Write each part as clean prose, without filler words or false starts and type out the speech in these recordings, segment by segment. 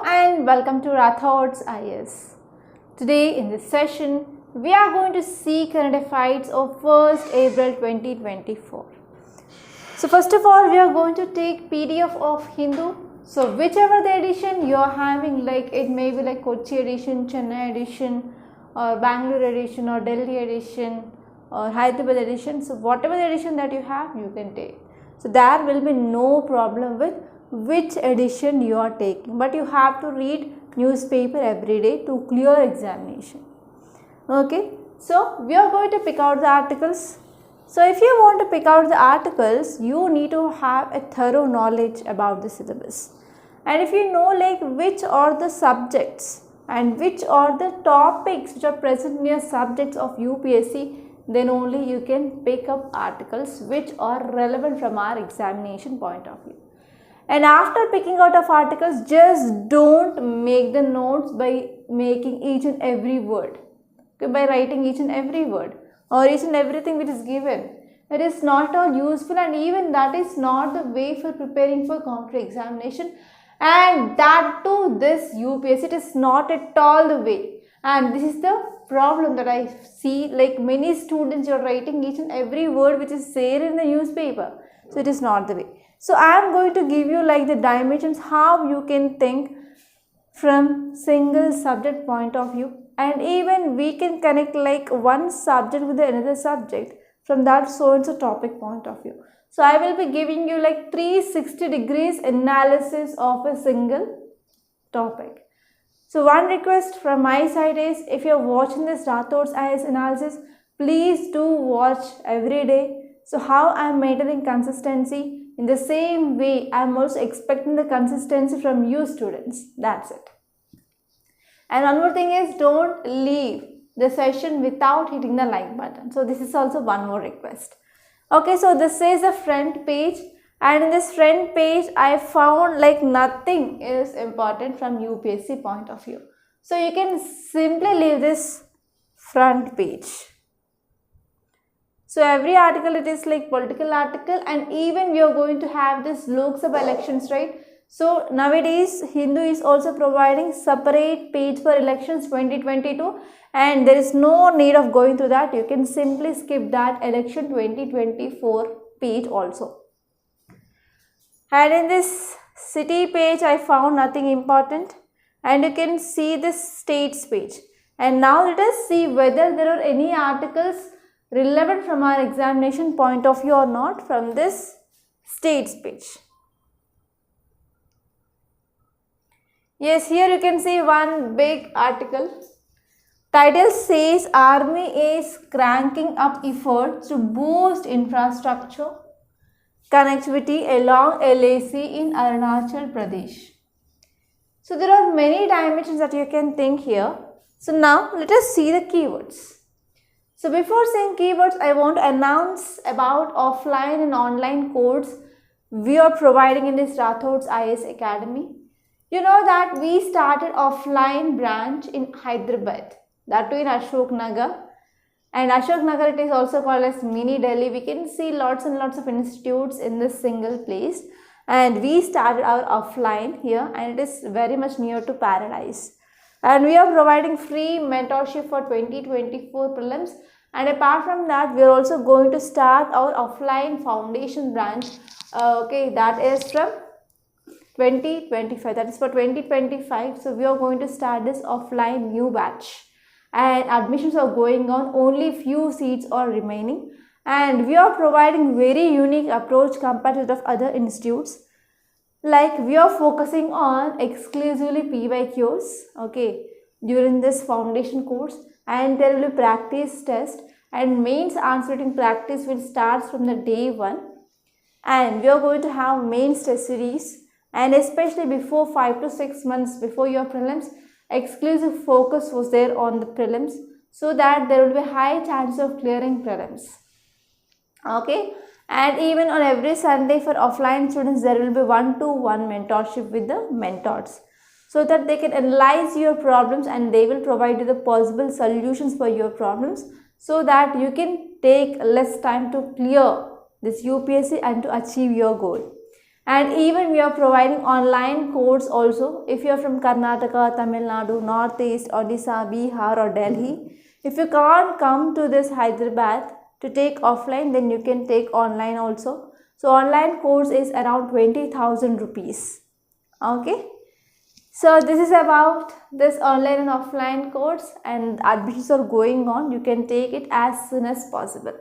and welcome to Rathods IS. Today in this session, we are going to see current affairs of 1st April 2024. So first of all, we are going to take PDF of Hindu. So whichever the edition you are having, like it may be like Kochi edition, Chennai edition, or Bangalore edition, or Delhi edition, or Hyderabad edition. So whatever the edition that you have, you can take. So there will be no problem with which edition you are taking, but you have to read newspaper every day to clear examination. Okay, so we are going to pick out the articles. So if you want to pick out the articles, you need to have a thorough knowledge about the syllabus, and if you know like which are the subjects and which are the topics which are present in your subjects of UPSC, then only you can pick up articles which are relevant from our examination point of view. And after picking out of articles, just don't make the notes by making each and every word, okay, by writing each and every word or each and everything which is given. It is not all useful, and even that is not the way for preparing for competitive examination, and that too this UPSC, it is not at all the way. And this is the problem that I see, like many students are writing each and every word which is there in the newspaper. So it is not the way. So I am going to give you like the dimensions how you can think from single subject point of view, and even we can connect like one subject with another subject from that so and so topic point of view. So I will be giving you like 360 degrees analysis of a single topic. So one request from my side is, if you are watching this Rathods IS analysis, please do watch every day. So how I am maintaining consistency, in the same way I am also expecting the consistency from you students. That's it. And one more thing is, don't leave the session without hitting the like button. So this is also one more request. Okay, so this is the front page, and in this front page I found like nothing is important from UPSC point of view. So you can simply leave this front page. So every article, it is like political article, and even we are going to have this Lok Sabha elections, right? So nowadays Hindu is also providing separate page for elections 2022, and there is no need of going through that. You can simply skip that election 2024 page also. And in this city page I found nothing important, and you can see this states page. And now let us see whether there are any articles relevant from our examination point of view or not from this states page. Yes, here you can see one big article. Title says, Army is cranking up efforts to boost infrastructure connectivity along LAC in Arunachal Pradesh. So there are many dimensions that you can think here. So now let us see the keywords. So before saying keywords, I want to announce about offline and online courses we are providing in this Rathods IS Academy. You know that we started offline branch in Hyderabad, that too in Ashok Nagar. And Ashok Nagar, it is also called as mini Delhi. We can see lots and lots of institutes in this single place. And we started our offline here, and it is very much near to Paradise. And we are providing free mentorship for 2024 prelims. And apart from that, we are also going to start our offline foundation branch. Okay, that is from 2025. That is for 2025. So we are going to start this offline new batch. And admissions are going on, only few seats are remaining, and we are providing very unique approach compared to other institutes. Like we are focusing on exclusively PYQs, okay, during this foundation course, and there will be practice test, and mains answer writing practice will start from the day 1, and we are going to have mains test series, and especially before 5 to 6 months before your prelims, exclusive focus was there on the prelims, so that there will be high chance of clearing prelims. Okay, and even on every Sunday for offline students, there will be 1-to-1 mentorship with the mentors, so that they can analyze your problems and they will provide you the possible solutions for your problems, so that you can take less time to clear this UPSC and to achieve your goal. And even we are providing online course also. If you are from Karnataka, Tamil Nadu, Northeast, Odisha, Bihar or Delhi, if you can't come to this Hyderabad to take offline, then you can take online also. So online course is around 20,000 rupees. Okay. So this is about this online and offline course, and admissions are going on. You can take it as soon as possible.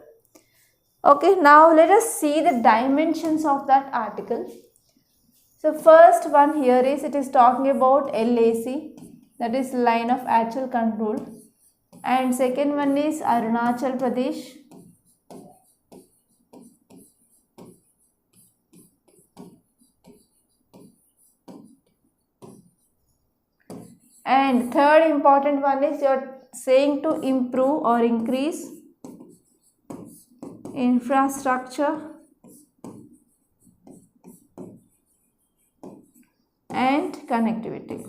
Okay, now let us see the dimensions of that article. So first one here is, it is talking about LAC, that is line of actual control, and second one is Arunachal Pradesh. And third important one is, you are saying to improve or increase infrastructure and connectivity.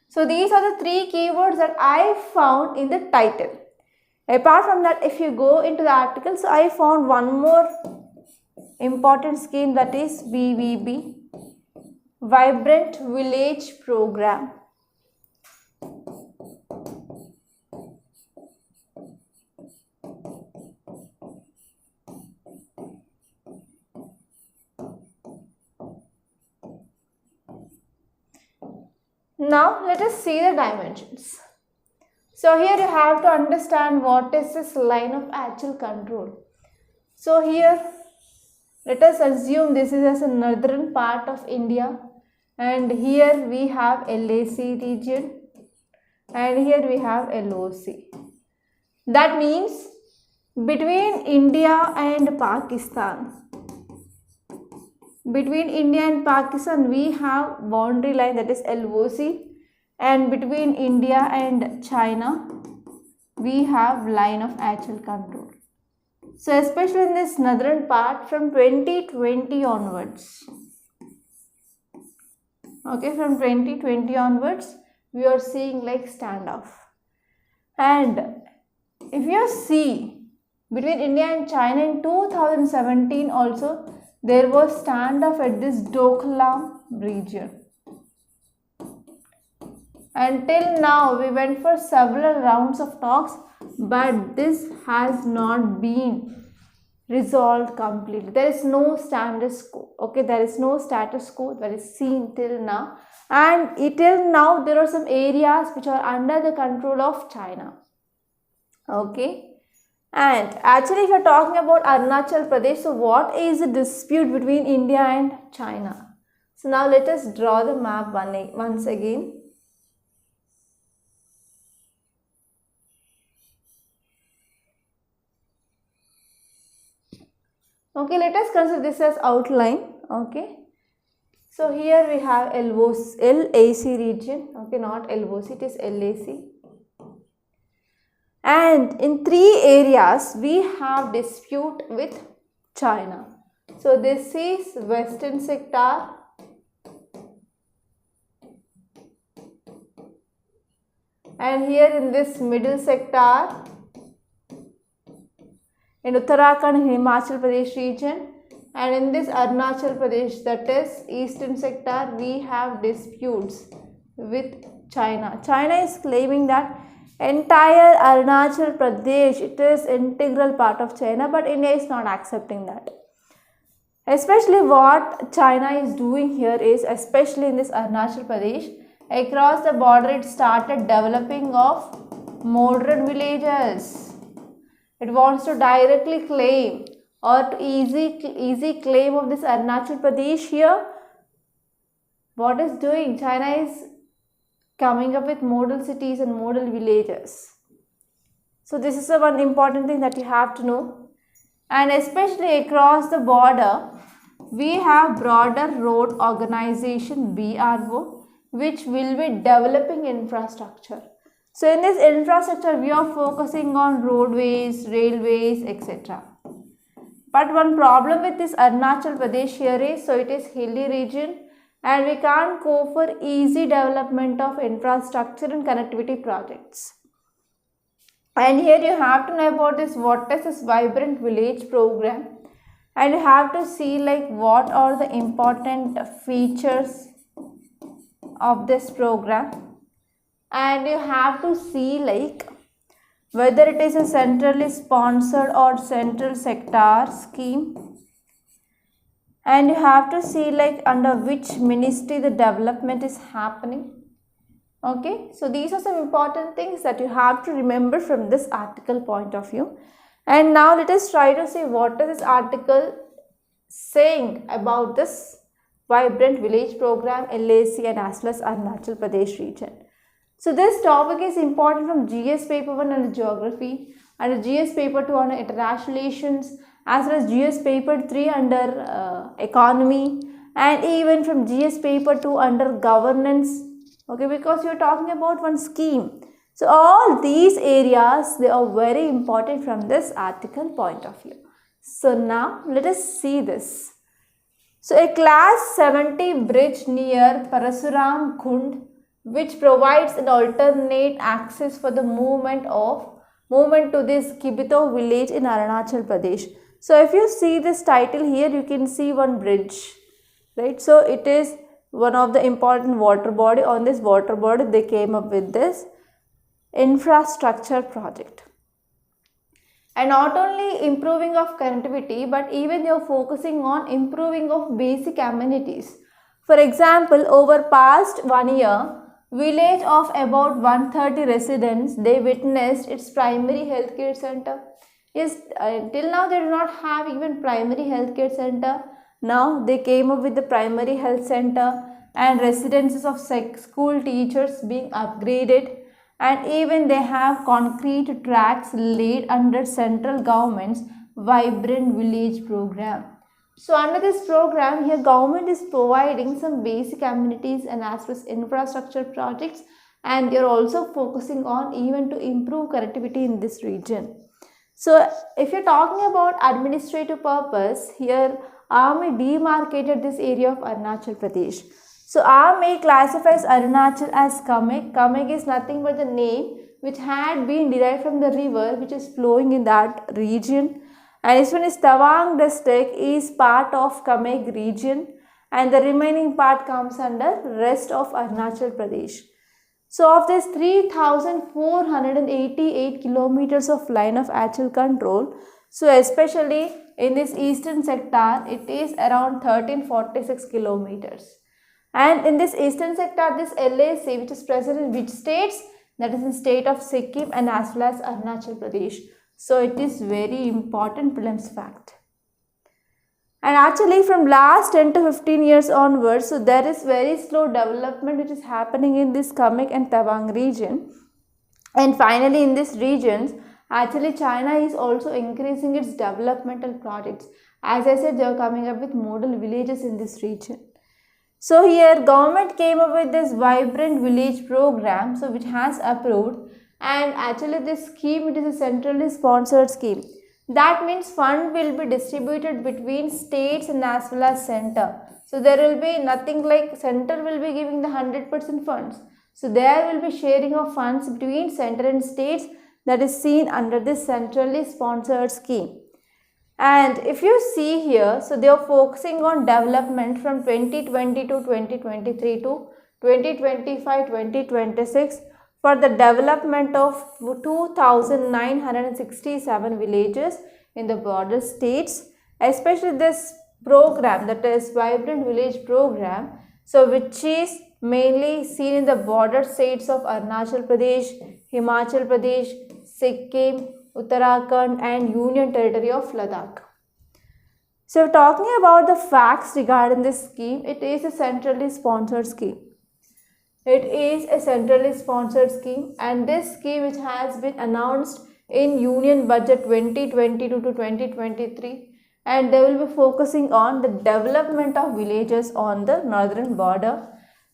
So these are the three keywords that I found in the title. Apart from that, if you go into the article, so I found one more important scheme, that is VVB, Vibrant Village Program. Now let us see the dimensions. So here you have to understand what is this line of actual control. So here let us assume this is as a northern part of India, and here we have LAC region and here we have LOC. That means between India and Pakistan, we have boundary line, that is LOC, and between India and China we have line of actual control. So especially in this northern part, from 2020 onwards, okay, from 2020 onwards we are seeing like standoff. And if you see between India and China in 2017 also, there was standoff at this Doklam region. Until now we went for several rounds of talks, but this has not been resolved completely. There is no status quo. Okay, there is no status quo that is seen till now, and till now there are some areas which are under the control of China. Okay. And actually, if you are talking about Arunachal Pradesh, so what is the dispute between India and China? So now let us draw the map once again. Okay, let us consider this as outline. Okay. So here we have LAC region. Okay, not LOC, it is LAC. And in three areas we have dispute with China. So this is western sector, and here in this middle sector, in Uttarakhand and Himachal Pradesh region, and in this Arunachal Pradesh, that is eastern sector, we have disputes with China. China is claiming that entire Arunachal Pradesh, it is integral part of China, but India is not accepting that. Especially what China is doing here is, especially in this Arunachal Pradesh, across the border it started developing of modern villages. It wants to directly claim or to easy claim of this Arunachal Pradesh here. What is doing? China is coming up with model cities and model villages. So this is the one important thing that you have to know. And especially across the border, we have broader road organization BRO, which will be developing infrastructure. So in this infrastructure, we are focusing on roadways, railways, etc. But one problem with this Arunachal Pradesh here is, so it is hilly region, and we can't go for easy development of infrastructure and connectivity projects. And here you have to know about this, what is this vibrant village program, and you have to see like what are the important features of this program, and you have to see like whether it is a centrally sponsored or central sector scheme, and you have to see like under which ministry the development is happening. Okay, so these are some important things that you have to remember from this article point of view. And now let us try to see what is this article saying about this vibrant village program, LAC, and as well as Arunachal Pradesh region. So this topic is important from GS paper 1 under geography, and GS paper 2 under international relations, as well as GS paper 3 under economy, and even from GS paper 2 under governance. Okay, because you are talking about one scheme. So all these areas, they are very important from this article point of view. So now let us see this. So a class 70 bridge near Parasuram Kund, which provides an alternate access for the movement to this Kibito village in Arunachal Pradesh. So if you see this title here, you can see one bridge, right? So it is one of the important water body. On this water body, they came up with this infrastructure project. And not only improving of connectivity, but even they are focusing on improving of basic amenities. For example, over past 1 year, village of about 130 residents, they witnessed its primary healthcare center. Yes, till now they do not have even primary healthcare center. Now they came up with the primary health center and residences of school teachers being upgraded, and even they have concrete tracks laid under central government's vibrant village program. So under this program here, government is providing some basic amenities and as well as infrastructure projects, and they are also focusing on even to improve connectivity in this region. So if you are talking about administrative purpose, here Army demarcated this area of Arunachal Pradesh. So Army classifies Arunachal as Kamek. Kamek is nothing but the name which had been derived from the river which is flowing in that region. And this one is Tawang district is part of Kamek region, and the remaining part comes under rest of Arunachal Pradesh. So of this 3,488 kilometers of line of actual control, so especially in this eastern sector, it is around 1346 kilometers. And in this eastern sector, this LAC which is present in which states? That is in state of Sikkim and as well as Arunachal Pradesh. So it is very important prelims fact. And actually from last 10 to 15 years onwards, so there is very slow development which is happening in this Kamek and Tawang region. And finally in these regions, actually China is also increasing its developmental projects. As I said, they are coming up with model villages in this region. So here government came up with this vibrant village program, so which has approved, and actually this scheme, it is a centrally sponsored scheme. That means fund will be distributed between states and as well as center. So there will be nothing like center will be giving the 100% funds. So there will be sharing of funds between center and states, that is seen under this centrally sponsored scheme. And if you see here, so they are focusing on development from 2020 to 2023 to 2025-2026 for the development of 2,967 villages in the border states, especially this program, that is Vibrant Village Program, so which is mainly seen in the border states of Arunachal Pradesh, Himachal Pradesh, Sikkim, Uttarakhand and Union Territory of Ladakh. So talking about the facts regarding this scheme, it is a centrally sponsored scheme. It is a centrally sponsored scheme, and this scheme which has been announced in Union Budget 2022 to 2023, and they will be focusing on the development of villages on the northern border,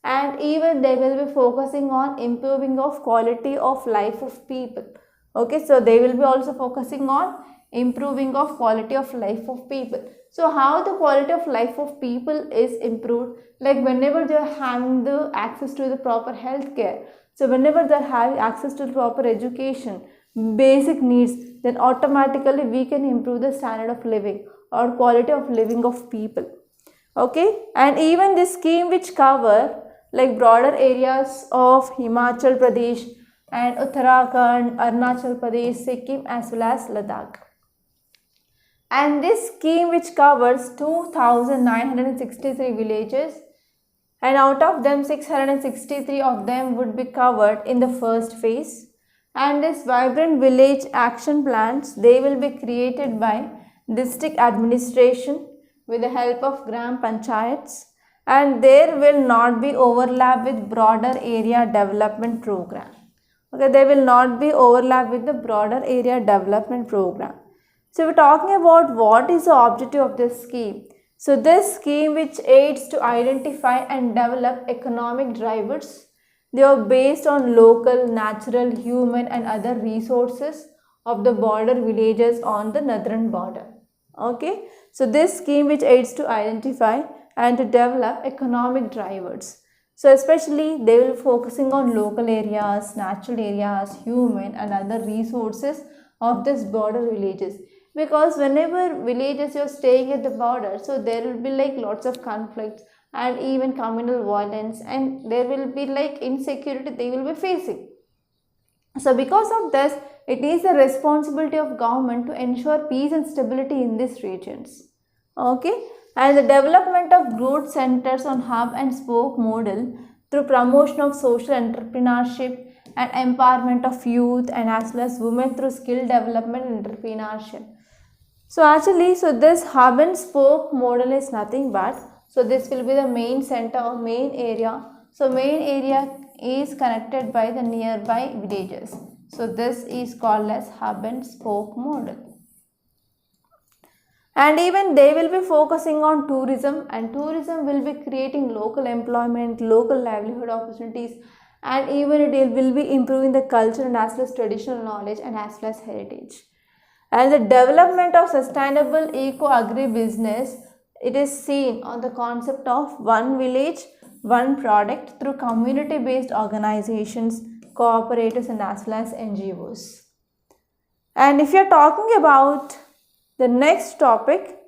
and even they will be focusing on improving of quality of life of people. Okay, so they will be also focusing on improving of quality of life of people. So how the quality of life of people is improved? Like whenever they are having the access to the proper health care, so whenever they are having access to the proper education, basic needs, then automatically we can improve the standard of living or quality of living of people. Okay, and even this scheme which cover like broader areas of Himachal Pradesh and Uttarakhand, Arunachal Pradesh, Sikkim as well as Ladakh. And this scheme which covers 2,963 villages, and out of them 663 of them would be covered in the first phase. And this vibrant village action plans, they will be created by district administration with the help of gram panchayats, and there will not be overlap with broader area development program. Okay, they will not be overlap with the broader area development program. So we're talking about what is the objective of this scheme. So this scheme which aids to identify and develop economic drivers, they are based on local, natural, human and other resources of the border villages on the northern border. Okay, so this scheme which aids to identify and to develop economic drivers. So especially they will be focusing on local areas, natural areas, human and other resources of this border villages. Because whenever villages you're staying at the border, so there will be like lots of conflicts and even communal violence, and there will be like insecurity they will be facing. So because of this, it is the responsibility of government to ensure peace and stability in these regions. Okay, and the development of growth centers on hub and spoke model through promotion of social entrepreneurship and empowerment of youth and as well as women through skill development and entrepreneurship. So actually, so this hub and spoke model is nothing but, so this will be the main center or main area. So main area is connected by the nearby villages. So this is called as hub and spoke model. And even they will be focusing on tourism, and tourism will be creating local employment, local livelihood opportunities, and even it will be improving the culture and as well as traditional knowledge and as well as heritage. And the development of sustainable eco-agribusiness, it is seen on the concept of one village, one product through community-based organizations, cooperatives and as well as NGOs. And if you are talking about the next topic,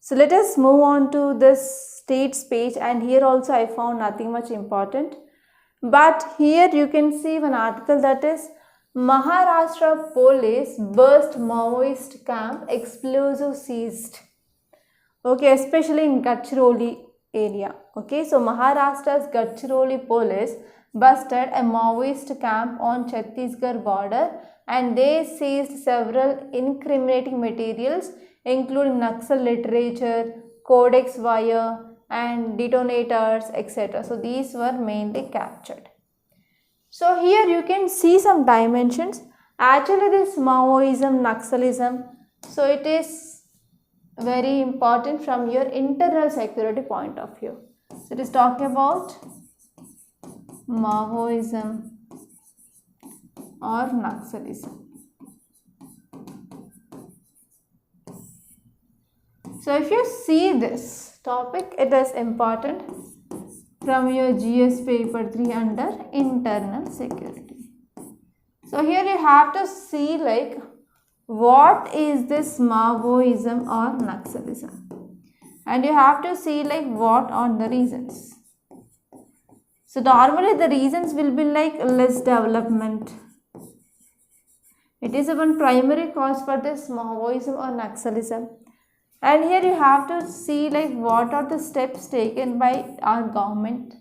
so let us move on to this states page, and here also I found nothing much important. But here you can see one article that is Maharashtra police burst Maoist camp, explosive seized. Okay, especially in Gadchiroli area. Okay, so Maharashtra's Gadchiroli police busted a Maoist camp on Chhattisgarh border, and they seized several incriminating materials including Naxal literature, codex wire and detonators, etc. So these were mainly captured. So here you can see some dimensions. Actually this Maoism, Naxalism, so it is very important from your internal security point of view. So it is talking about Maoism or Naxalism. So if you see this topic, it is important from your GS paper 3 under internal security. So here you have to see like what is this Maoism or Naxalism, and you have to see like what are the reasons. So normally the reasons will be like less development. It is one primary cause for this Maoism or Naxalism. And here you have to see like what are the steps taken by our government.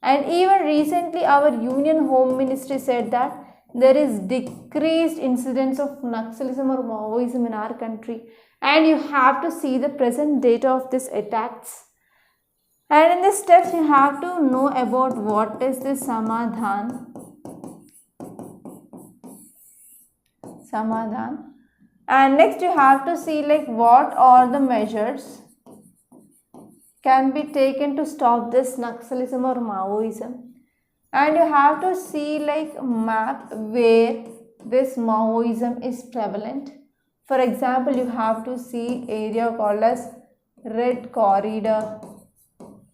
And even recently our Union Home Ministry said that there is decreased incidence of Naxalism or Maoism in our country. And you have to see the present data of these attacks. And in these steps you have to know about what is this Samadhan. And next you have to see like what are the measures can be taken to stop this Naxalism or Maoism. And you have to see like map where this Maoism is prevalent. For example, you have to see area called as Red Corridor.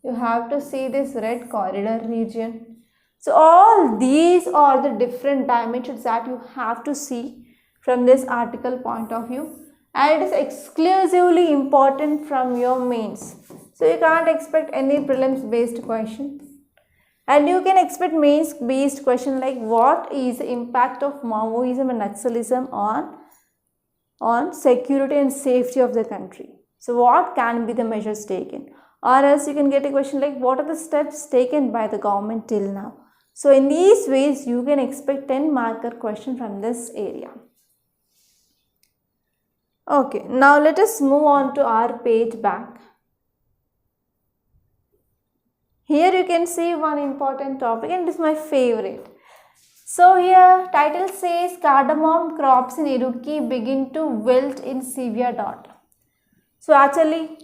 You have to see this Red Corridor region. So all these are the different dimensions that you have to see from this article point of view, and it is exclusively important from your mains. So you can't expect any prelims based question, and you can expect mains based question like what is the impact of Maoism and Naxalism on security and safety of the country. So what can be the measures taken? Or else you can get a question like what are the steps taken by the government till now? So in these ways you can expect 10 marker question from this area. Okay, now let us move on to our page back. Here you can see one important topic, and it is my favorite. So here title says cardamom crops in Idukki begin to wilt in severe drought. So actually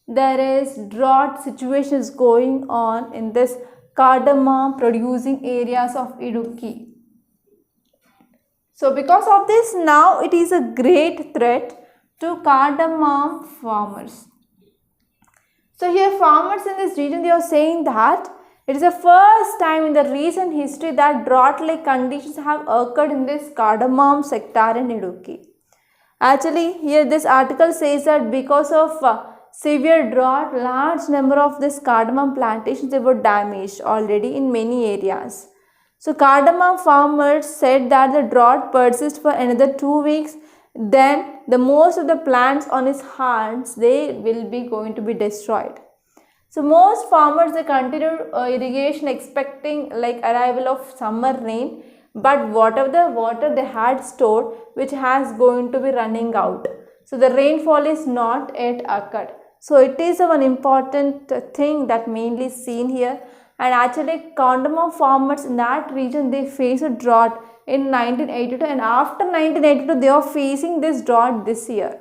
there is drought situations going on in this cardamom producing areas of Idukki. So because of this, now it is a great threat to cardamom farmers. So here farmers in this region, they are saying that it is the first time in the recent history that drought-like conditions have occurred in this cardamom sector in Idukki. Actually, here this article says that because of severe drought, large number of this cardamom plantations, they were damaged already in many areas. So cardamom farmers said that the drought persists for another 2 weeks. Then the most of the plants on its hearts, they will be going to be destroyed. So most farmers, they continue irrigation expecting like arrival of summer rain, but whatever the water they had stored, which has going to be running out. So the rainfall is not yet occurred. So it is one important thing that mainly seen here. And actually cardamom farmers in that region, they face a drought in 1982, and after 1982 they are facing this drought this year.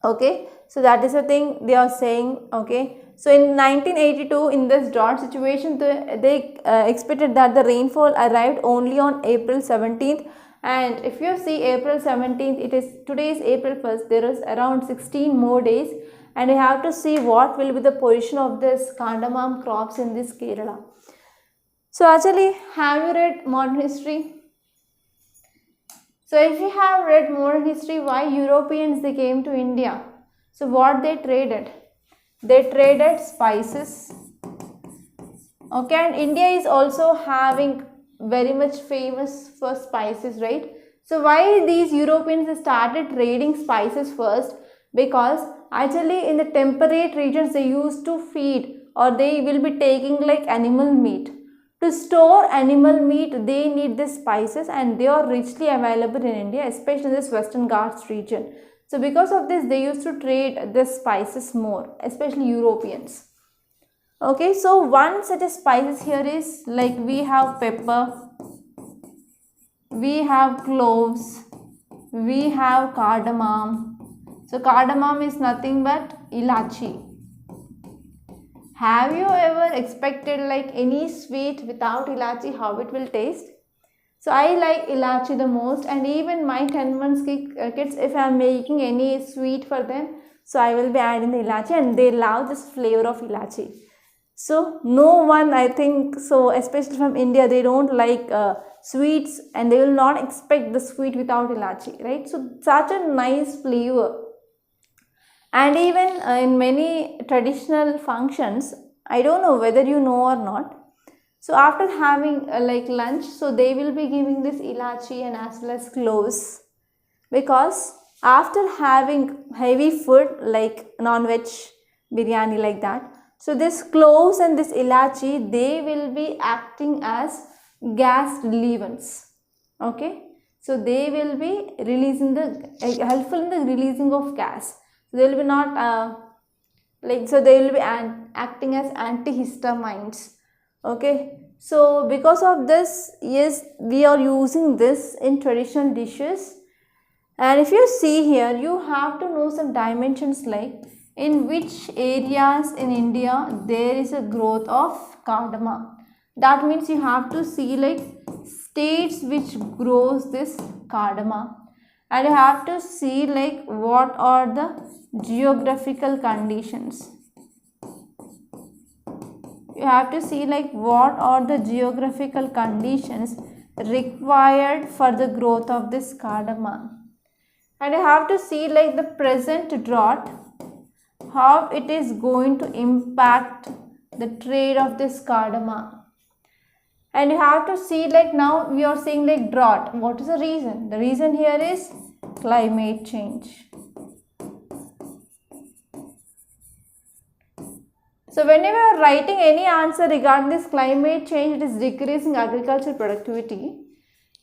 Okay, so that is the thing they are saying. Okay, so in 1982 in this drought situation, they expected that the rainfall arrived only on April 17th, and if you see April 17th, it is today is April 1st, there is around 16 more days, and you have to see what will be the position of this cardamom crops in this Kerala. So actually, have you read modern history? So if you have read modern history, why Europeans they came to India? So what they traded? They traded spices. Okay, and India is also having very much famous for spices, right? So why these Europeans started trading spices first? Because actually in the temperate regions they used to feed, or they will be taking like animal meat. To store animal meat, they need the spices, and they are richly available in India, especially in this Western Ghats region. So because of this, they used to trade the spices more, especially Europeans. Okay, so one such as spices here is like we have pepper, we have cloves, we have cardamom. So cardamom is nothing but ilachi. Have you ever expected like any sweet without ilachi, how it will taste? So I like ilachi the most, and even my 10 months kids, if I am making any sweet for them, so I will be adding the ilachi, and they love this flavor of ilachi. So no one, I think so, especially from India, they don't like sweets, and they will not expect the sweet without ilachi, right? So such a nice flavor. And even in many traditional functions, I don't know whether you know or not. So after having like lunch, so they will be giving this ilachi and as well as cloves, because after having heavy food like non-veg biryani like that, so this cloves and this ilachi, they will be acting as gas relievants. Okay, so they will be releasing the helpful in the releasing of gas. They will be not so they will be acting as antihistamines. Okay, so because of this, yes, we are using this in traditional dishes. And if you see here, you have to know some dimensions like in which areas in India there is a growth of cardamom. That means you have to see like states which grows this cardamom, and you have to see like what are the geographical conditions. you have to see like what are the geographical conditions required for the growth of this cardamom. And you have to see like the present drought, how it is going to impact the trade of this cardamom. And you have to see like now we are seeing like drought. What is the reason? The reason here is climate change. So whenever you are writing any answer regarding this climate change, it is decreasing agricultural productivity,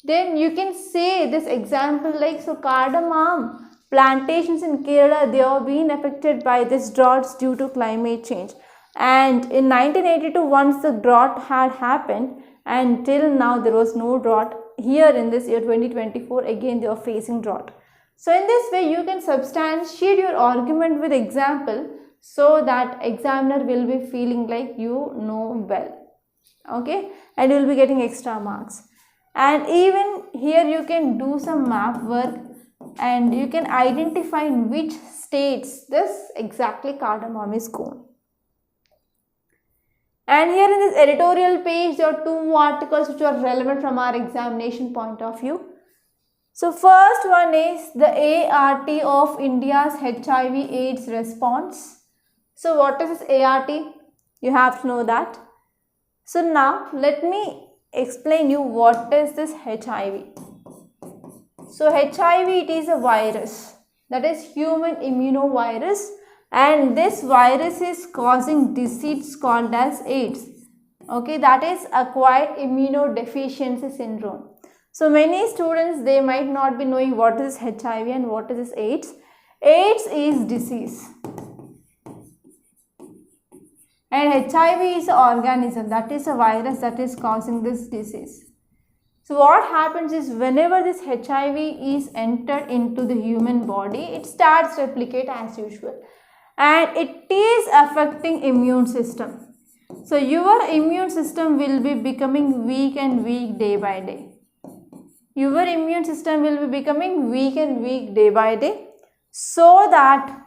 then you can say this example like, so cardamom plantations in Kerala, they are being affected by this droughts due to climate change. And in 1982, once the drought had happened, and till now there was no drought. Here in this year 2024, again they are facing drought. So in this way, you can substantiate your argument with example, so that examiner will be feeling like you know well, okay, and you will be getting extra marks. And even here you can do some map work and you can identify in which states this exactly cardamom is grown. And here in this editorial page, there are two articles which are relevant from our examination point of view. So first one is the ART of India's HIV/AIDS response. So what is this ART? You have to know that. So now let me explain you what is this HIV. So HIV, it is a virus, that is human immunovirus, and this virus is causing disease called as AIDS. Okay, that is acquired immunodeficiency syndrome. So many students, they might not be knowing what is HIV and what is this AIDS. AIDS is disease. And HIV is an organism, that is a virus that is causing this disease. So what happens is whenever this HIV is entered into the human body, it starts to replicate as usual. And it is affecting immune system. So your immune system will be becoming weak and weak day by day. Your immune system will be becoming weak and weak day by day. So that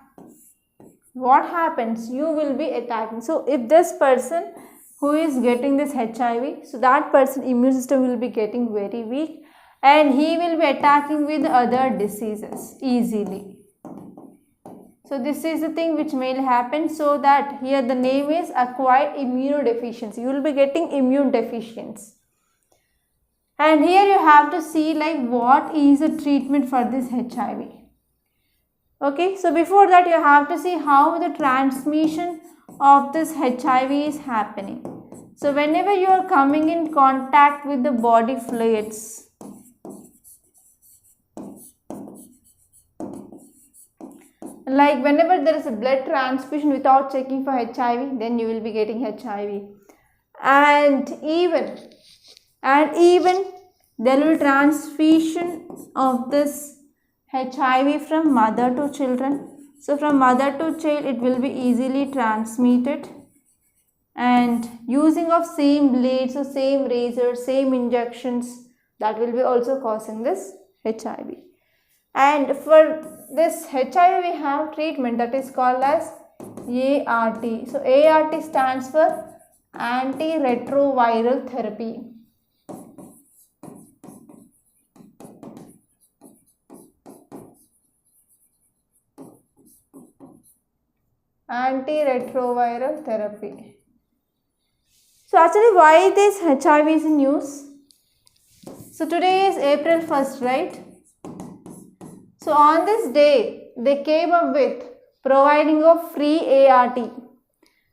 what happens? You will be attacking. So if this person who is getting this HIV, so that person immune system will be getting very weak and he will be attacking with other diseases easily. So this is the thing which may happen, so that here the name is acquired immunodeficiency. You will be getting immune deficiency. And here you have to see like what is the treatment for this HIV. Okay, so before that you have to see how the transmission of this HIV is happening. So whenever you are coming in contact with the body fluids, like whenever there is a blood transfusion without checking for HIV, then you will be getting HIV. And even there will be transfusion of this HIV from mother to children. So from mother to child, it will be easily transmitted. And using of same blades, so same razors, same injections, that will be also causing this HIV. And for this HIV, we have treatment that is called as ART. So ART stands for anti-retroviral therapy. Anti-retroviral therapy. So actually, why this HIV is in use? So today is April 1st, right? So on this day, they came up with providing of free ART.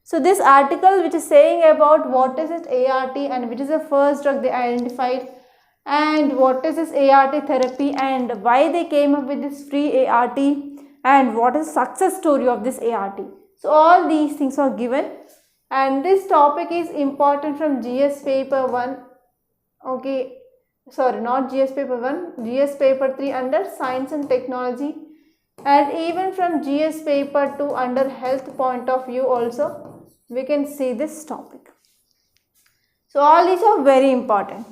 So this article which is saying about what is it ART and which is the first drug they identified and what is this ART therapy and why they came up with this free ART and what is the success story of this ART. So all these things are given, and this topic is important from GS paper 1, okay, sorry, not GS paper 1, GS paper 3 under science and technology, and even from GS paper 2 under health point of view also we can see this topic. So all these are very important.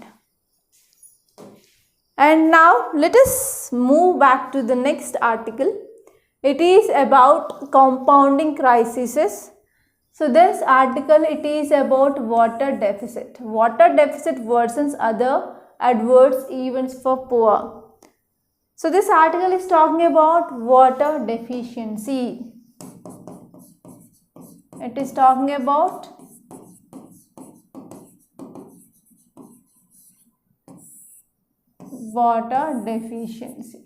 And now let us move back to the next article. It is about compounding crises. So this article, it is about water deficit. Water deficit worsens other adverse events for poor. So this article is talking about water deficiency. It is talking about water deficiency.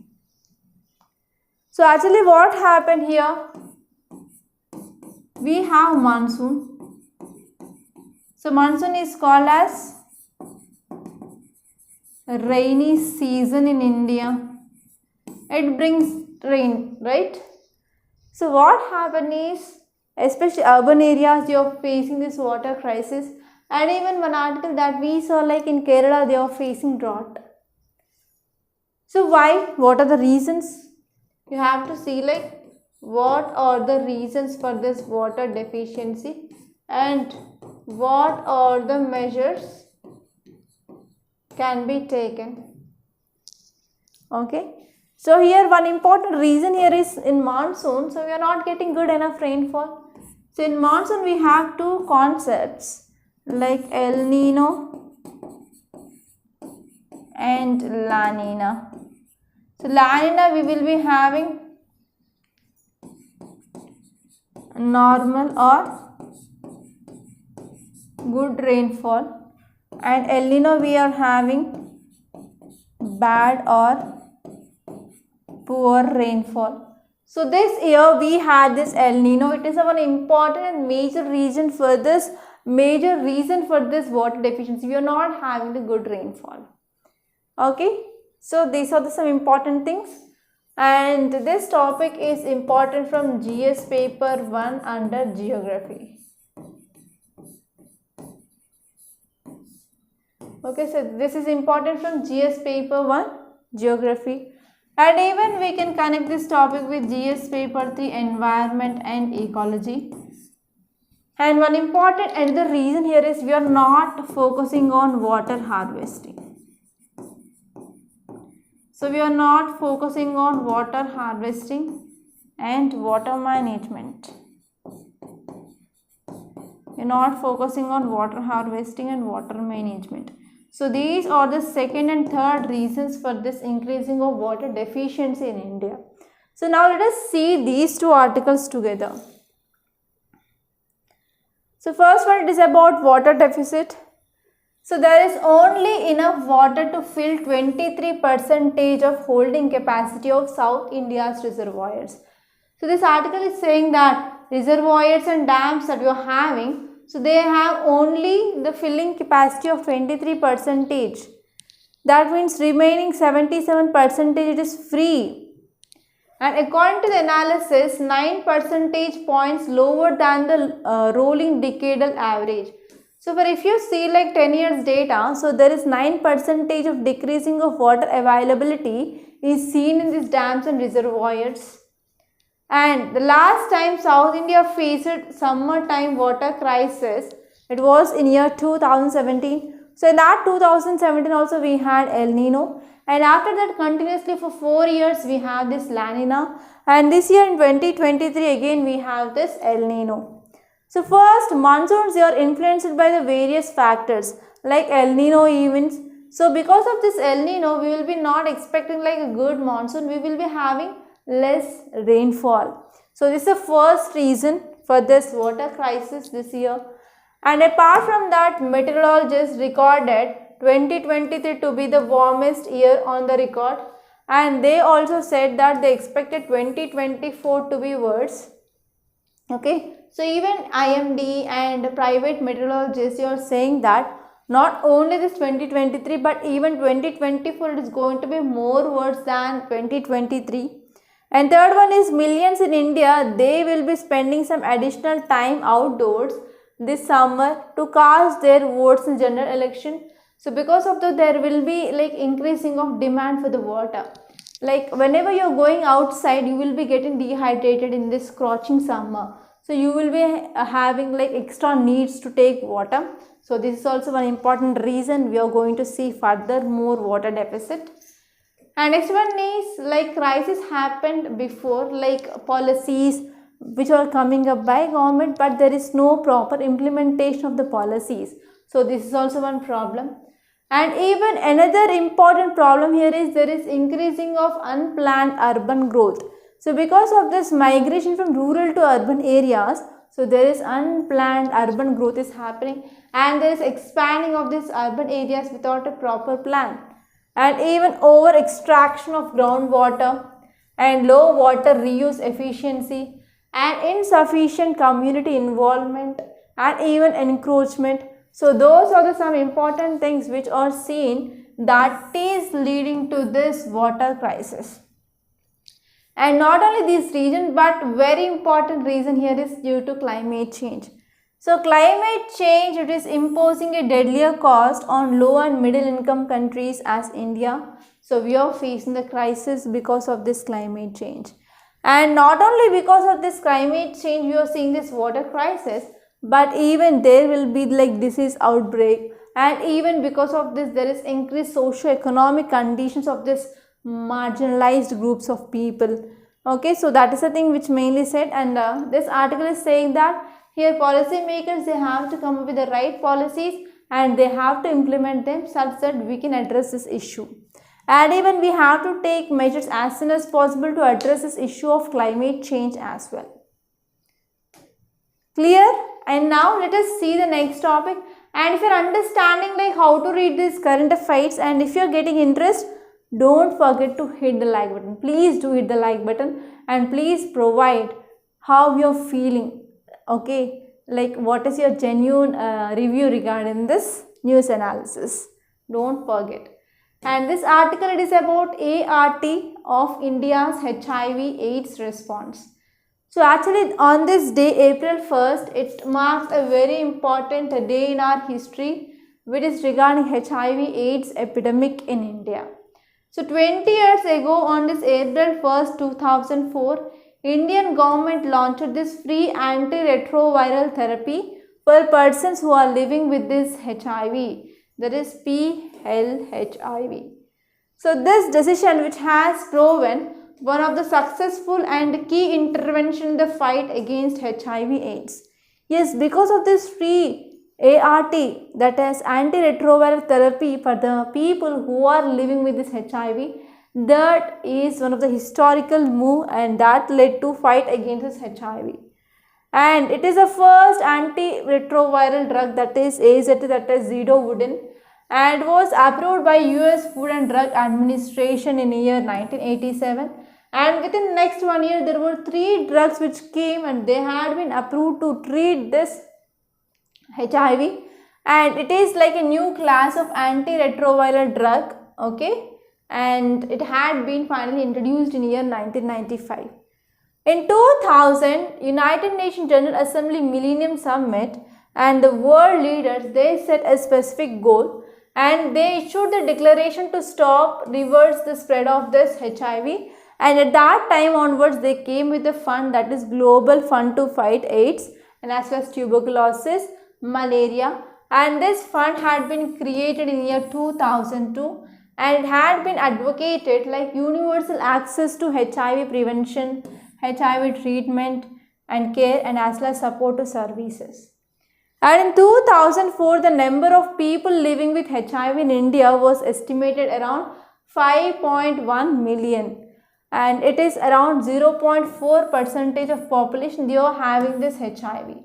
So actually what happened here? We have monsoon. So monsoon is called as rainy season in India. It brings rain, right? So what happened is, especially urban areas, you are facing this water crisis. And even one article that we saw, like in Kerala, they are facing drought. So why? What are the reasons? You have to see like what are the reasons for this water deficiency and what are the measures can be taken. Okay. So here one important reason here is in monsoon, so we are not getting good enough rainfall. So in monsoon we have two concepts like El Nino and La Nina. So La Nina we will be having normal or good rainfall, and El Nino we are having bad or poor rainfall. So this year we had this El Nino. It is one important and major reason for this water deficiency. We are not having the good rainfall. Okay. So these are some important things. And this topic is important from GS paper 1 under geography. Okay, so this is important from GS paper 1 geography. And even we can connect this topic with GS paper 3 environment and ecology. And one important another reason here is we are not focusing on water harvesting. So we are not focusing on water harvesting and water management. We are not focusing on water harvesting and water management. So these are the second and third reasons for this increasing of water deficiency in India. So now let us see these two articles together. So first one, it is about water deficit. So there is only enough water to fill 23% of holding capacity of South India's reservoirs. So this article is saying that reservoirs and dams that we are having, so they have only the filling capacity of 23%. That means remaining 77% it is free. And according to the analysis, 9 percentage points lower than the rolling decadal average. So for if you see like 10 years data, so there is 9% of decreasing of water availability is seen in these dams and reservoirs. And the last time South India faced summertime water crisis, it was in year 2017. So in that 2017 also we had El Nino, and after that continuously for 4 years we have this La Nina, and this year in 2023 again we have this El Nino. So first, monsoons are influenced by the various factors like El Nino events. So because of this El Nino, we will be not expecting like a good monsoon, we will be having less rainfall. So this is the first reason for this water crisis this year. And apart from that, meteorologists recorded 2023 to be the warmest year on the record, and they also said that they expected 2024 to be worse. Okay, so even IMD and private meteorologists are saying that not only this 2023 but even 2024 is going to be more worse than 2023. And third one is millions in India, they will be spending some additional time outdoors this summer to cast their votes in general election. So because of that, there will be like increasing of demand for the water. Like whenever you are going outside, you will be getting dehydrated in this scorching summer. So you will be having like extra needs to take water. So this is also one important reason we are going to see further more water deficit. And next one is like crisis happened before, like policies which are coming up by government, but there is no proper implementation of the policies. So this is also one problem. And even another important problem here is there is increasing of unplanned urban growth. So because of this migration from rural to urban areas, so there is unplanned urban growth is happening, and there is expanding of these urban areas without a proper plan, and even over extraction of groundwater and low water reuse efficiency and insufficient community involvement and even encroachment. So those are the some important things which are seen that is leading to this water crisis. And not only this reason, but very important reason here is due to climate change. So climate change, it is imposing a deadlier cost on low and middle income countries as India. So we are facing the crisis because of this climate change. And not only because of this climate change we are seeing this water crisis, but even there will be like disease outbreak, and even because of this there is increased socio-economic conditions of this marginalized groups of people. Okay, so that is the thing which mainly said, and this article is saying that here policy makers, they have to come up with the right policies and they have to implement them such that we can address this issue. And even we have to take measures as soon as possible to address this issue of climate change as well. Clear? And now let us see the next topic. And if you are understanding like how to read these current affairs, and if you are getting interest, don't forget to hit the like button. Please do hit the like button, and please provide how you are feeling. Okay, like what is your genuine review regarding this news analysis. Don't forget. And this article, it is about ART of India's HIV/AIDS response. So actually on this day, April 1st, it marks a very important day in our history, which is regarding HIV/AIDS epidemic in India. So 20 years ago, on this April 1st, 2004, Indian government launched this free anti-retroviral therapy for persons who are living with this HIV, that is PLHIV. So this decision, which has proven one of the successful and key intervention in the fight against HIV/AIDS. Yes, because of this free ART, that is anti-retroviral therapy for the people who are living with this HIV, that is one of the historical move, and that led to fight against this HIV. And it is the first anti-retroviral drug, that is AZT, that is zidovudin, and was approved by US Food and Drug Administration in the year 1987. And within next 1 year, there were 3 drugs which came and they had been approved to treat this HIV, and it is like a new class of anti-retroviral drug. Okay, and it had been finally introduced in year 1995. In 2000, United Nations General Assembly Millennium Summit and the world leaders, they set a specific goal, and they issued the declaration to stop, reverse the spread of this HIV. And at that time onwards, they came with a fund, that is Global Fund to Fight AIDS and as well as tuberculosis, malaria. And this fund had been created in year 2002, and it had been advocated like universal access to HIV prevention, HIV treatment and care, and as well as support to services. And in 2004, the number of people living with HIV in India was estimated around 5.1 million. And it is around 0.4% of population, they are having this HIV.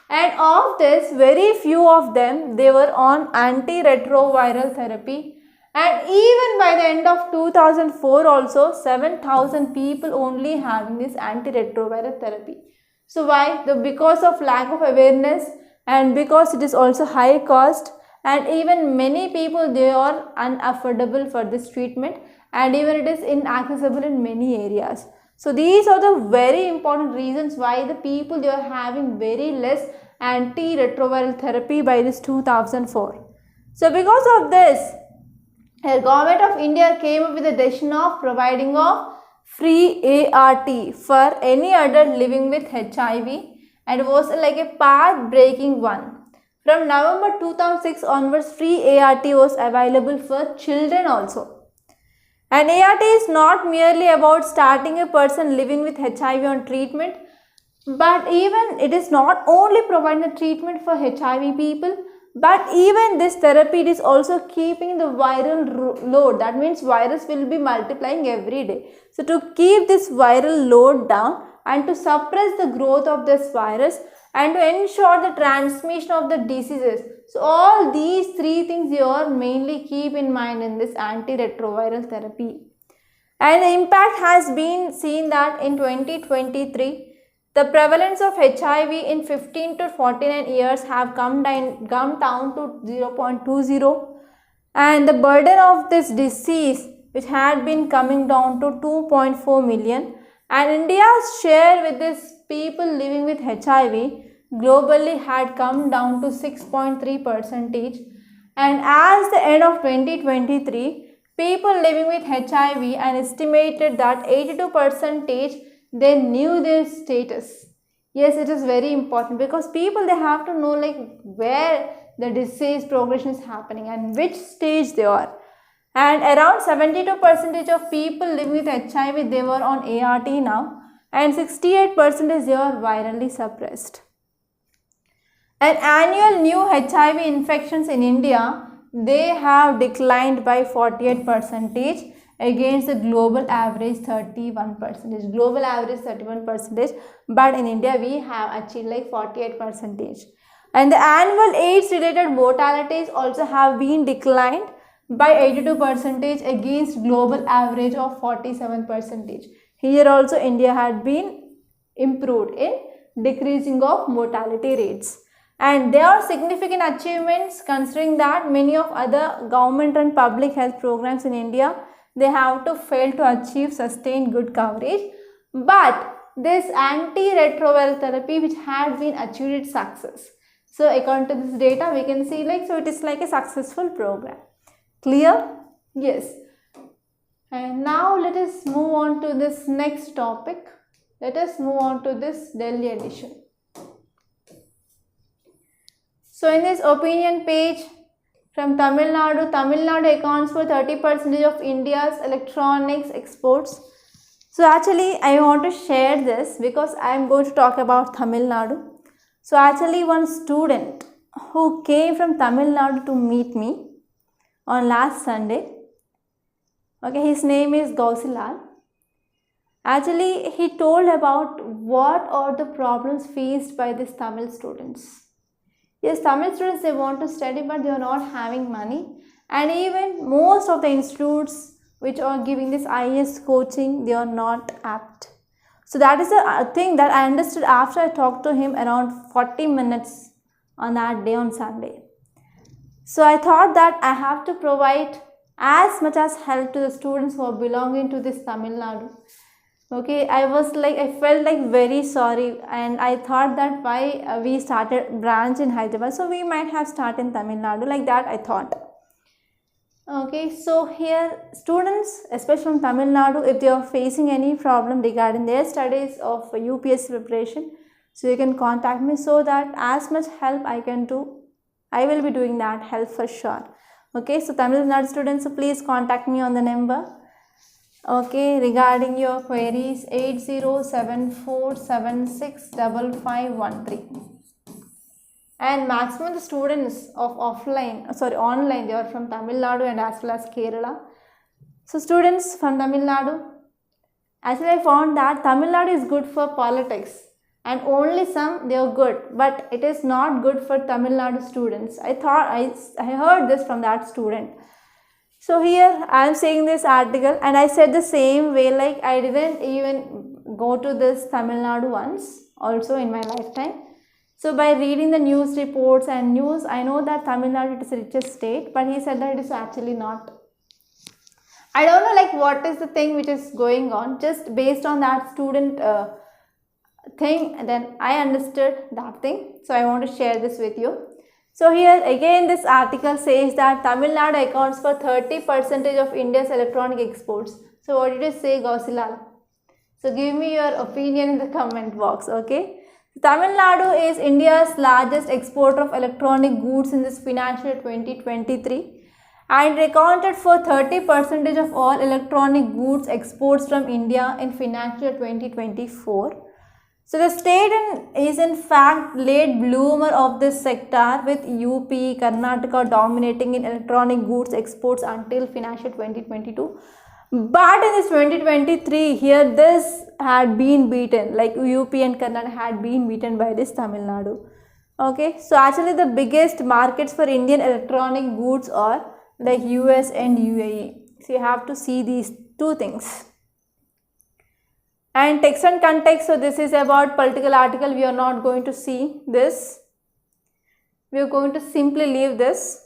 And of this, very few of them, they were on antiretroviral therapy. And even by the end of 2004 also, 7,000 people only having this antiretroviral therapy. So why? Because of lack of awareness, and because it is also high cost, and even many people, they are unaffordable for this treatment, and even it is inaccessible in many areas. So these are the very important reasons why the people, they are having very less antiretroviral therapy by this 2004. So because of this, the government of India came up with the decision of providing of free ART for any adult living with HIV, and it was like a path-breaking one. From November 2006 onwards, free ART was available for children also. And ART is not merely about starting a person living with HIV on treatment, But even it is not only providing the treatment for HIV people, but even this therapy is also keeping the viral load. That means virus will be multiplying every day. So to keep this viral load down and to suppress the growth of this virus and to ensure the transmission of the diseases. So all these three things you are mainly keep in mind in this antiretroviral therapy. And the impact has been seen that in 2023, the prevalence of HIV in 15 to 49 years have come down to 0.20, and the burden of this disease which had been coming down to 2.4 million, and India's share with these people living with HIV globally had come down to 6.3%, and as the end of 2023, people living with HIV and estimated that 82% they knew their status. Yes, it is very important because people, they have to know like where the disease progression is happening and which stage they are. And around 72% of people living with HIV, they were on ART now, and 68% they are virally suppressed. And annual new HIV infections in India, they have declined by 48% against the global average 31%. Global average 31%, but in India we have achieved like 48%. And the annual AIDS related mortalities also have been declined by 82% against global average of 47%. Here also India had been improved in decreasing of mortality rates. And there are significant achievements considering that many of other government and public health programs in India, they have to fail to achieve sustained good coverage. But this anti-retroviral therapy which had been achieved success. So according to this data, we can see like, so it is like a successful program. Clear? Yes. And now let us move on to this next topic. Let us move on to this Delhi edition. So in this opinion page, from Tamil Nadu accounts for 30% of India's electronics exports. So actually I want to share this because I am going to talk about Tamil Nadu. So actually one student who came from Tamil Nadu to meet me on last Sunday, okay, his name is Gausilal. Actually he told about what are the problems faced by these Tamil students. Yes, Tamil students, they want to study but they are not having money, and even most of the institutes which are giving this IAS coaching, they are not apt. So that is a thing that I understood after I talked to him around 40 minutes on that day on Sunday. So I thought that I have to provide as much as help to the students who are belonging to this Tamil Nadu. Okay, I felt like very sorry, and I thought that why we started branch in Hyderabad, so we might have started in Tamil Nadu, like that I thought. Okay, so here students, especially from Tamil Nadu, if they are facing any problem regarding their studies of UPSC preparation, so you can contact me so that as much help I can do, I will be doing that help for sure. Okay, so Tamil Nadu students, so please contact me on the number. Okay, regarding your queries 8074765513. And maximum the students of online, they are from Tamil Nadu and as well as Kerala. So students from Tamil Nadu, actually I found that Tamil Nadu is good for politics and only some they are good, but it is not good for Tamil Nadu students. I heard this from that student. So here I am saying this article and I said the same way, like I didn't even go to this Tamil Nadu once also in my lifetime. So by reading the news reports and news, I know that Tamil Nadu is the richest state, but he said that it is actually not. I don't know like what is the thing which is going on, just based on that student thing, then I understood that thing. So I want to share this with you. So here again this article says that Tamil Nadu accounts for 30% of India's electronic exports. So what did you say, Gausilal? So give me your opinion in the comment box, okay? Tamil Nadu is India's largest exporter of electronic goods in this financial year 2023 and accounted for 30% of all electronic goods exports from India in financial year 2024. So the state is in fact late bloomer of this sector, with UP, Karnataka dominating in electronic goods exports until financial 2022. But in this 2023, here this had been beaten, like UP and Karnataka had been beaten by this Tamil Nadu. Okay, so actually the biggest markets for Indian electronic goods are like US and UAE. So you have to see these two things. And text and context, so this is about political article, we are not going to see this. We are going to simply leave this.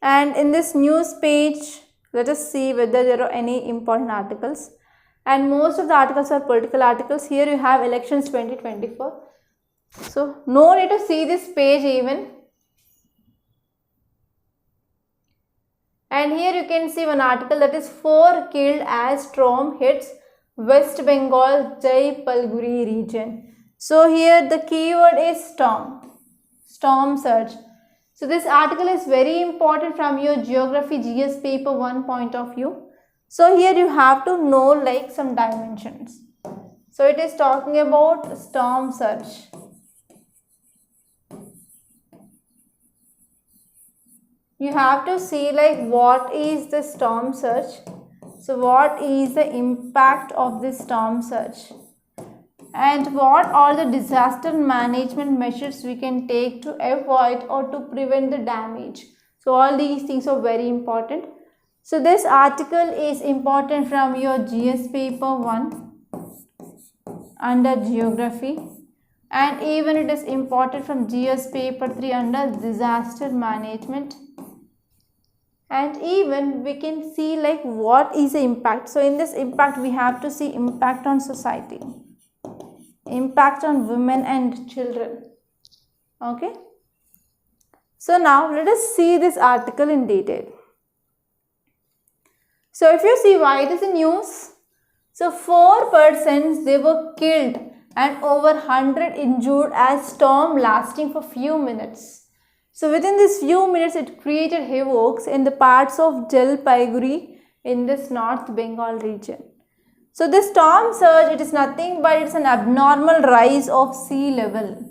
And in this news page, let us see whether there are any important articles. And most of the articles are political articles. Here you have elections 2024. So no need to see this page even. And here you can see one article, that is 4 killed as storm hits West Bengal Jaipalguri region. So here the keyword is storm surge. So this article is very important from your geography GS paper 1 point of view. So here you have to know like some dimensions. So it is talking about storm surge. You have to see like what is the storm surge. So what is the impact of this storm surge, and what are the disaster management measures we can take to avoid or to prevent the damage. So all these things are very important. So this article is important from your GS paper 1 under geography, and even it is important from GS paper 3 under disaster management. And even we can see like what is the impact. So in this impact we have to see impact on society, impact on women and children. Okay. So now let us see this article in detail. So if you see why it is in news. So 4 persons, they were killed and over 100 injured as storm lasting for few minutes. So within this few minutes, it created havoc in the parts of Jalpaiguri in this North Bengal region. So this storm surge, it is nothing but it's an abnormal rise of sea level.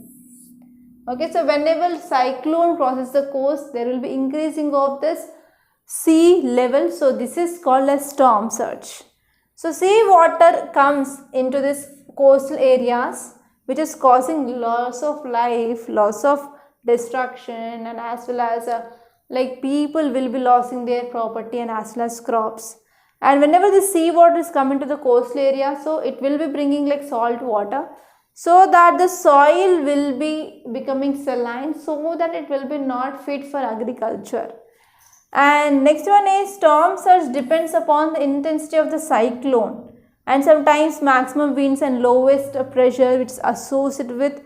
Okay, so whenever cyclone crosses the coast, there will be increasing of this sea level. So this is called as storm surge. So sea water comes into this coastal areas, which is causing loss of life, loss of destruction, and as well as like people will be losing their property and as well as crops. And whenever the sea water is coming to the coastal area, so it will be bringing like salt water, so that the soil will be becoming saline, so that it will be not fit for agriculture. And next one is storm surge depends upon the intensity of the cyclone, and sometimes maximum winds and lowest pressure which is associated with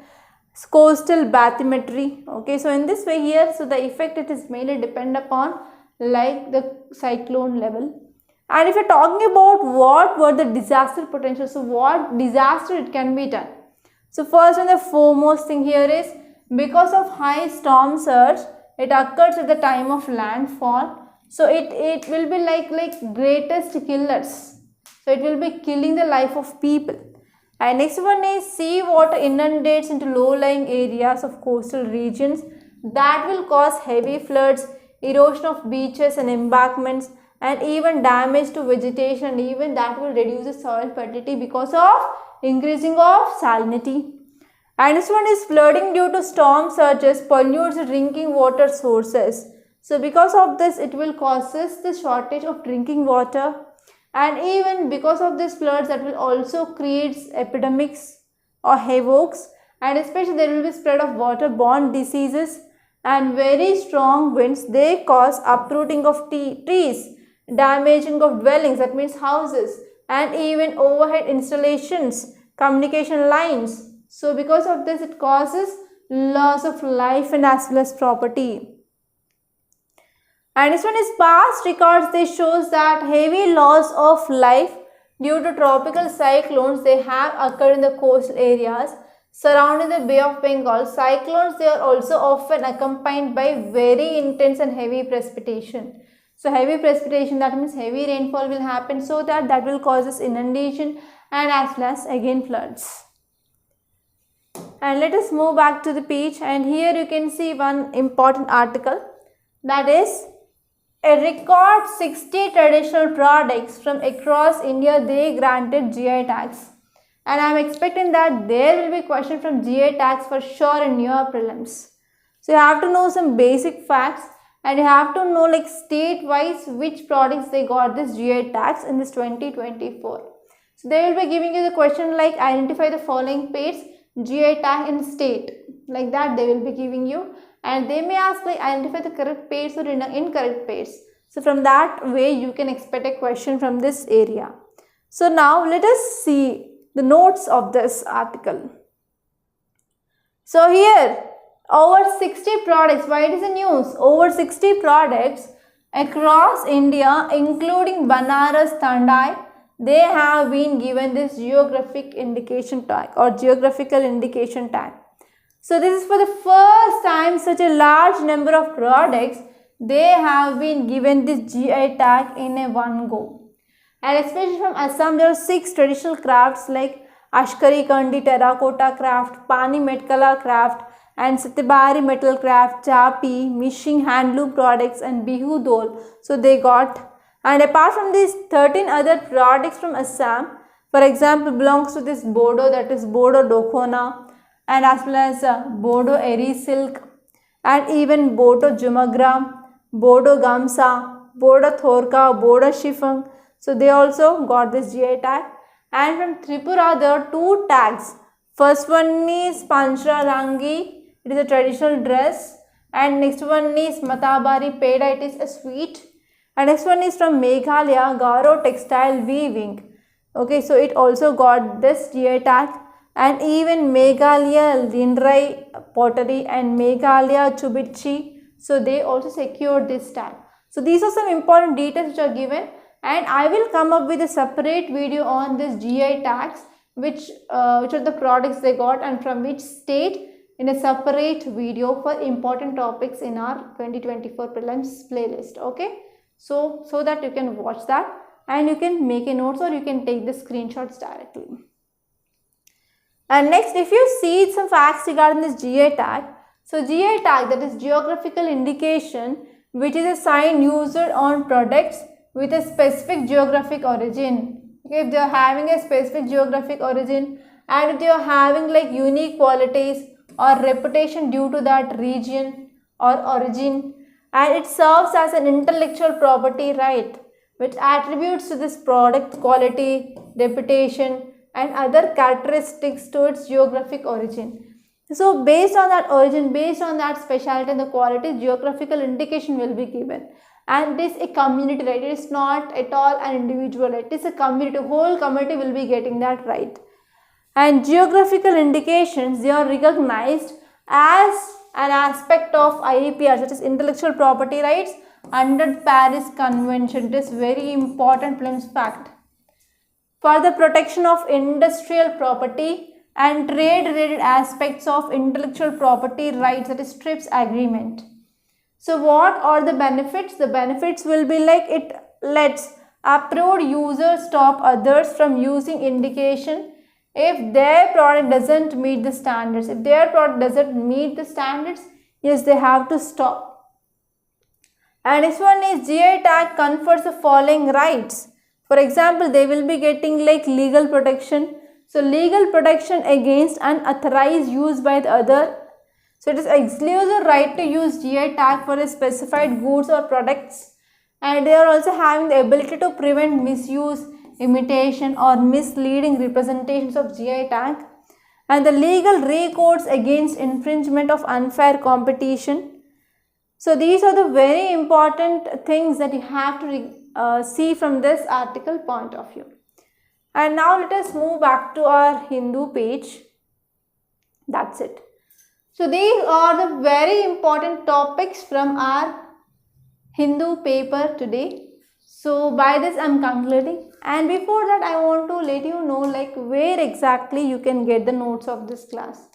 coastal bathymetry. Okay, so in this way here, so the effect it is mainly depend upon like the cyclone level. And if you're talking about what were the disaster potential, so what disaster it can be done. So first and the foremost thing here is, because of high storm surge, it occurs at the time of landfall. So it will be like greatest killers. So it will be killing the life of people. And next one is sea water inundates into low-lying areas of coastal regions. That will cause heavy floods, erosion of beaches and embankments, and even damage to vegetation, and even that will reduce the soil fertility because of increasing of salinity. And this one is flooding due to storm surges pollutes the drinking water sources. So because of this, it will causes the shortage of drinking water. And even because of this floods, that will also create epidemics or havocs, and especially there will be spread of waterborne diseases. And very strong winds, they cause uprooting of trees, damaging of dwellings, that means houses, and even overhead installations, communication lines. So because of this, it causes loss of life and as well as property. And this one is past records, they shows that heavy loss of life due to tropical cyclones, they have occurred in the coastal areas surrounding the Bay of Bengal. Cyclones, they are also often accompanied by very intense and heavy precipitation. So heavy precipitation, that means heavy rainfall will happen, so that will cause inundation and as well as again floods. and let us move back to the page, and here you can see one important article, that is a record 60 traditional products from across India they granted GI tags, and I am expecting that there will be question from GI tags for sure in your prelims. So you have to know some basic facts, and you have to know like state wise which products they got this GI tags in this 2024. So they will be giving you the question like identify the following pairs GI tag in state, like that they will be giving you, and they may ask like identify the correct pairs or incorrect pairs. So from that way you can expect a question from this area. So now let us see the notes of this article. So here over 60 products, why it is a news? Over 60 products across India including Banaras, Thandai, they have been given this geographic indication tag or geographical indication tag. So this is for the first time such a large number of products they have been given this GI tag in a one go. And especially from Assam there are 6 traditional crafts like Ashkari Kandi terracotta craft, Pani Metkala craft and Satyabari metal craft, Chapi, Mishing handloom products and Bihu Dol. So they got. And apart from these 13 other products from Assam, for example, belongs to this Bodo, that is Bodo Dokhona, and as well as Bodo Eri silk, and even Bodo Jumagram, Bodo Gamsa, Bodo Thorka, Bodo Shifang. So they also got this GI tag. And from Tripura there are 2 tags. First one is Panchra Rangi, it is a traditional dress, and next one is Matabari Peda, it is a sweet. And next one is from Meghalaya, Garo textile weaving. Okay, so it also got this GI tag, and even Meghalaya Lindrai pottery and Meghalaya Chubichi, so they also secured this tag. So these are some important details which are given, and I will come up with a separate video on this GI tags, which are the products they got and from which state, in a separate video for important topics in our 2024 prelims playlist. Okay. So that you can watch that and you can make a notes or you can take the screenshots directly. And next, if you see some facts regarding this GI tag. So GI tag, that is geographical indication, which is a sign used on products with a specific geographic origin. Okay, if they are having a specific geographic origin and if they are having like unique qualities or reputation due to that region or origin, and it serves as an intellectual property right which attributes to this product quality, reputation and other characteristics to its geographic origin. So based on that origin, based on that specialty and the quality, geographical indication will be given. And this is a community right, it is not at all an individual right, it is a community, whole community will be getting that right. And geographical indications, they are recognized as an aspect of IPR, such as intellectual property rights under Paris Convention. It is very important prelims fact. For the protection of industrial property and trade related aspects of intellectual property rights, that is TRIPS agreement. So what are the benefits? The benefits will be like it lets approved users stop others from using indication if their product doesn't meet the standards. If their product doesn't meet the standards, yes, they have to stop. And next one is GI tag confers the following rights. For example, they will be getting like legal protection. So legal protection against unauthorized use by the other. So it is exclusive right to use GI tag for a specified goods or products. And they are also having the ability to prevent misuse, imitation or misleading representations of GI tag, and the legal recourse against infringement of unfair competition. So these are the very important things that you have to see from this article point of view. And now let us move back to our Hindu page. That's it. So these are the very important topics from our Hindu paper today. So by this I am concluding, and before that I want to let you know like where exactly you can get the notes of this class.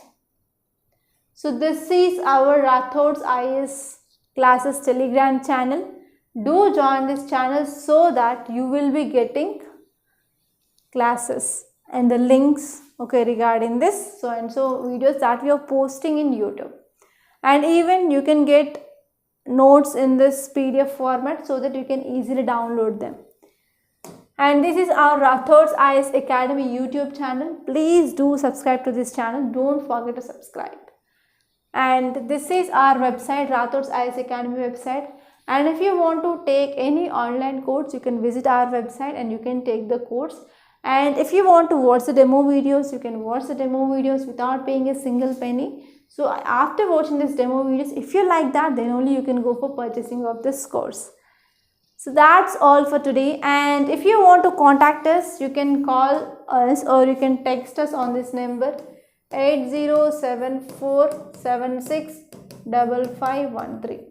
So this is our Rathods IS classes Telegram channel. Do join this channel so that you will be getting classes and the links, okay, regarding this so and so videos that we are posting in YouTube. And even you can get notes in this PDF format so that you can easily download them. And this is our Rathods IAS Academy YouTube channel. Please do subscribe to this channel. Don't forget to subscribe. And this is our website, Rathods IAS Academy website. And if you want to take any online course, you can visit our website and you can take the course. And if you want to watch the demo videos, you can watch the demo videos without paying a single penny. So after watching this demo videos, if you like that, then only you can go for purchasing of this course. So that's all for today. And if you want to contact us, you can call us or you can text us on this number 8074765513.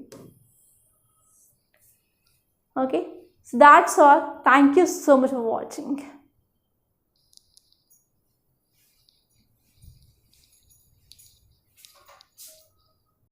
Okay, so that's all. Thank you so much for watching.